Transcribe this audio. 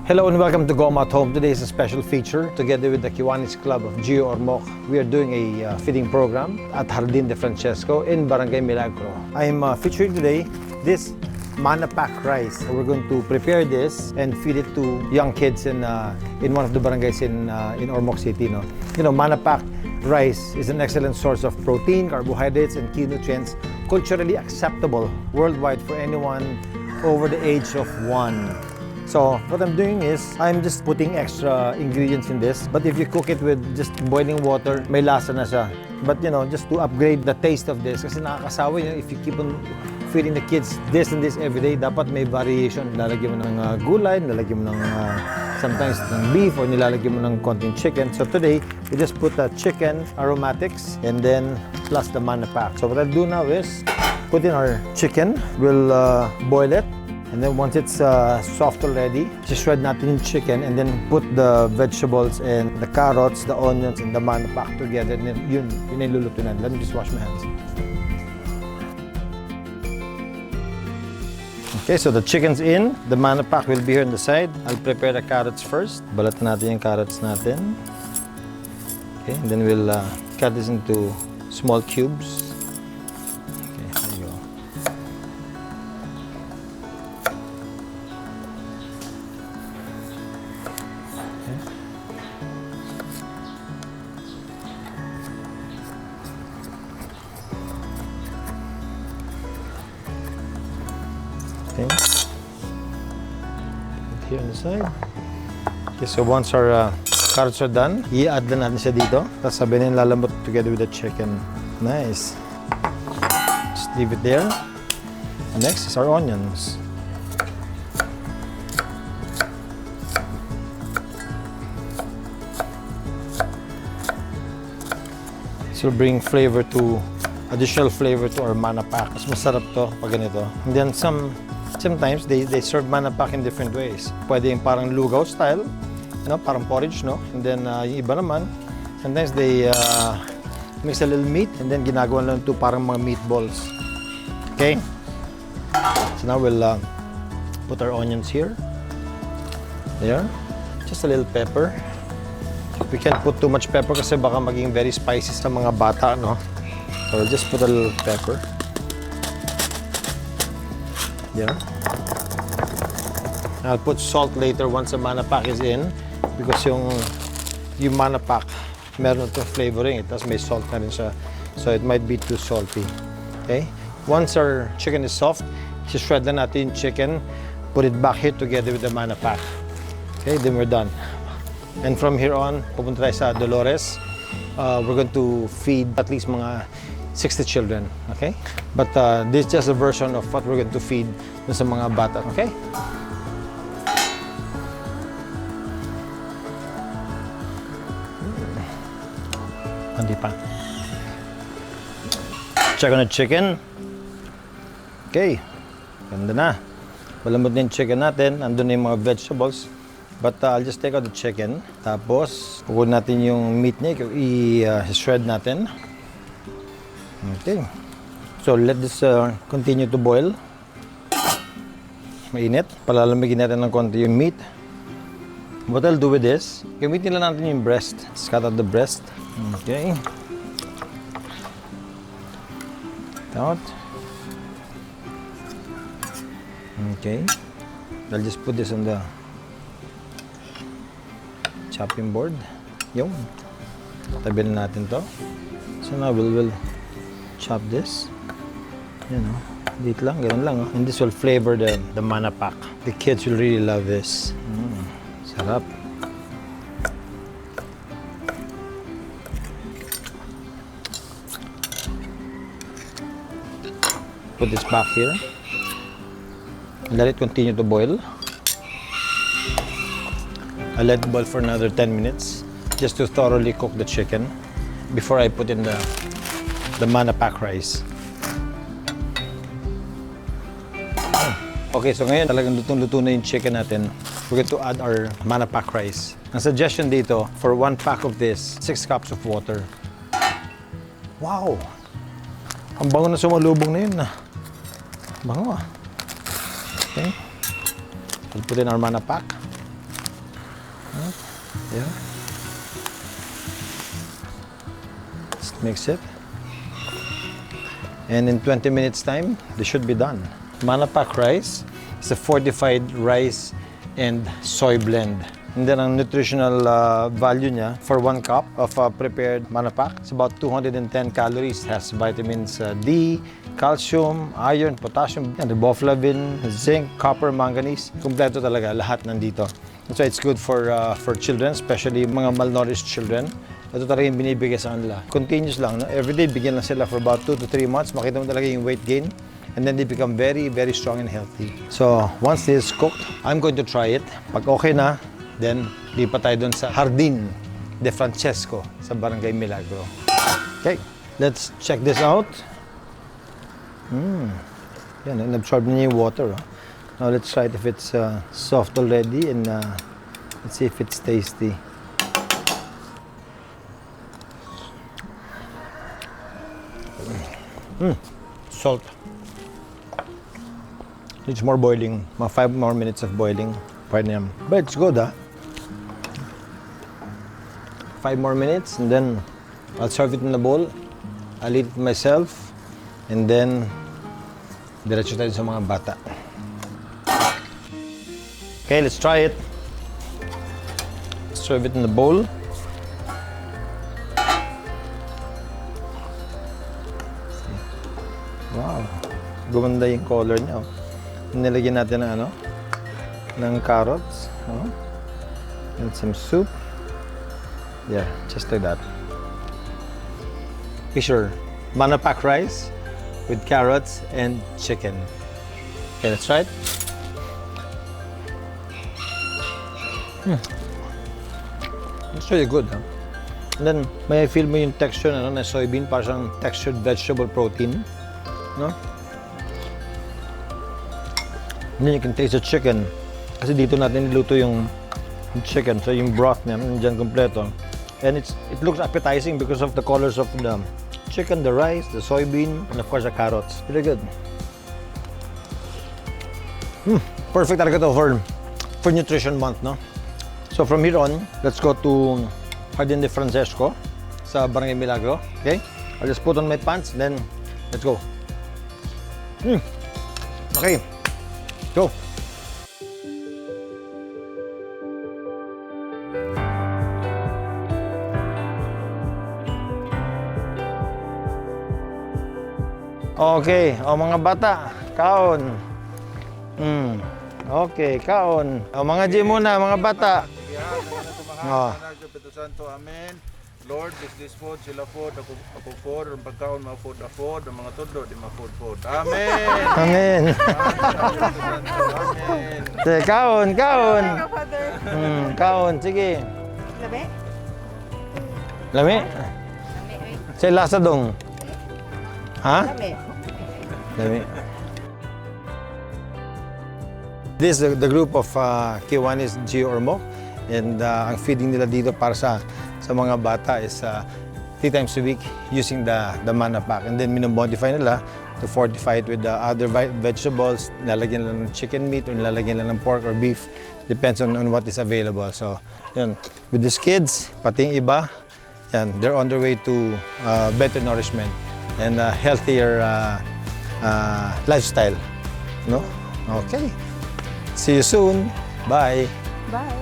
Hello and welcome to Goma At Home. Today is a special feature. Together with the Kiwanis Club of Geo Ormoc, we are doing a feeding program at Jardin de Francesco in Barangay Milagro. I am featuring today this MannaPack Rice. So we're going to prepare this and feed it to young kids in one of the barangays in Ormoc City. No? You know, MannaPack Rice is an excellent source of protein, carbohydrates, and key nutrients, culturally acceptable worldwide for anyone over the age of 1. So what I'm doing is, I'm just putting extra ingredients in this. But if you cook it with just boiling water, may lasa na siya. But you know, just to upgrade the taste of this, kasi nakakasawa yun, if you keep on feeding the kids this and this every day, dapat may variation. Nilalagyan mo ng gulay, nilalagyan mo ng sometimes ng beef, or nilalagyan mo ng konting chicken. So today, we just put chicken aromatics and then plus the MannaPack. So what I'll do now is, put in our chicken, we'll boil it. And then once it's soft already, just shred natin yung chicken and then put the vegetables and the carrots, the onions, and the MannaPack together. And then yun yung luluto na. Let me just wash my hands. Okay, so the chicken's in. The MannaPack will be here on the side. I'll prepare the carrots first. Balat natin yung carrots natin. Okay, and then we'll cut this into small cubes. Here on the side. Okay, so once our carrots are done, i-add na natin siya dito. Tapos sabihin lalambot together with the chicken. Nice. Just leave it there. And next is our onions. This will bring flavor to, additional flavor to our MannaPack. Mas masarap to pag ganito. And then sometimes they serve MannaPack in different ways. Pwede yung parang lugaw style, you know, parang porridge, no? And then yung iba naman, sometimes they mix a little meat and then ginagawa lang ito parang mga meatballs. Okay? So now we'll put our onions here. There. Just a little pepper. We can't put too much pepper kasi baka maging very spicy sa mga bata, no? So we'll just put a little pepper. Yeah. I'll put salt later once the MannaPack is in because yung MannaPack meron ito flavoring. It has may salt na rin siya. So it might be too salty. Okay? Once our chicken is soft, shred na natin yung chicken, put it back here together with the MannaPack. Okay? Then we're done. And from here on, pupunta tayo sa Dolores. We're going to feed at least mga 60 children, okay? But this is just a version of what we're going to feed sa mga bata, okay? Hindi pa. Check on the chicken. Okay. Ganda na. Malambot na yung chicken natin. Andun na yung mga vegetables. But I'll just take out the chicken. Tapos, kukunin natin yung meat niya. I-shred natin. Okay. So let this continue to boil. Mainit. Palalamigin natin ng konti yung meat. What I'll do with this, gamitin lang natin yung breast. Let's cut out the breast. Okay. Out. Okay. I'll just put this on the chopping board. Yung. Tabi na natin to. So now we'll chop this. You know, dito lang, ganun lang. And this will flavor the MannaPack. The kids will really love this. Sarap. Put this back here. Let it continue to boil. I'll let it boil for another 10 minutes just to thoroughly cook the chicken before I put in the MannaPack rice. Okay, so ngayon talagang lutong-luto na yung chicken natin. We're going to add our MannaPack rice. Ang suggestion dito, for 1 pack of this, 6 cups of water. Wow! Ang bango na sumalubong na yun. Bango ah. Okay. We'll put in our MannaPack. Yeah. Just mix it. And in 20 minutes time, they should be done. MannaPack Rice is a fortified rice and soy blend. And then ang nutritional value niya for 1 cup of prepared MannaPack, it's about 210 calories. It has vitamins D, calcium, iron, potassium, and riboflavin, zinc, copper, manganese. Kompleto talaga, lahat nandito. That's why it's good for children, especially mga malnourished children. Ito talaga yung binibigay sa kanila. Continuous lang, no? Everyday, bigyan lang sila for about 2 to 3 months. Makita mo talaga yung weight gain. And then they become very, very strong and healthy. So, once this is cooked, I'm going to try it. Pag okay na, then lipat tayo dun sa Jardin de Francesco sa Barangay Milagro. Okay, let's check this out. Yan, in-absorb niya yung water. Oh. Now, let's try it if it's soft already and let's see if it's tasty. Salt. Needs more boiling. Mga 5 more minutes of boiling. Pwede na yan. But it's good, ah. 5 more minutes and then I'll serve it in a bowl. I'll eat it myself and then diretso tayo sa mga bata. Okay, let's try it. Serve it in the bowl. Wow, gumanda yung color niya. Oh. Nilagyan natin ng ng carrots. Oh. And some soup. Yeah, just like that. Picture MannaPack rice with carrots and chicken. Okay, let's try it. It's really good, huh? And then, may feel mo yung texture na soybean, parang textured vegetable protein. No? And then you can taste the chicken. Kasi dito natin niluto yung chicken. So yung broth niya, nandiyan kompleto. And it looks appetizing because of the colors of the chicken, the rice, the soybean, and of course the carrots. Really good. Perfect talaga to for Nutrition Month, no? So from here on, let's go to Jardin de Francesco sa Barangay Milagro. Okay? I'll just put on my pants, then let's go. Okay, go. Okay, mga bata, kaon. Okay, kaon. Mga G muna, mga bata. Amen. Lord, this food, sila food, ako food, ang pagkaon, mga food, food, ang mga todo, di mga food. Amen! Amen! Amen! Sige, kaon! Kaon, sige. Lami? Lami? Sige, lasa dong. Ha? Lami. Lami. This is the group of Kiwanis Ormoc, and ang feeding nila dito para sa mga bata is 3 times a week using the MannaPack, and then minamodify nila to fortify it with the other vegetables. Nilalagyan nila ng chicken meat or nilalagyan nila ng pork or beef, depends on what is available. So yun, with these kids, pati yung iba, yan, they're on their way to better nourishment and healthier lifestyle, no? Okay, see you soon. Bye. Bye.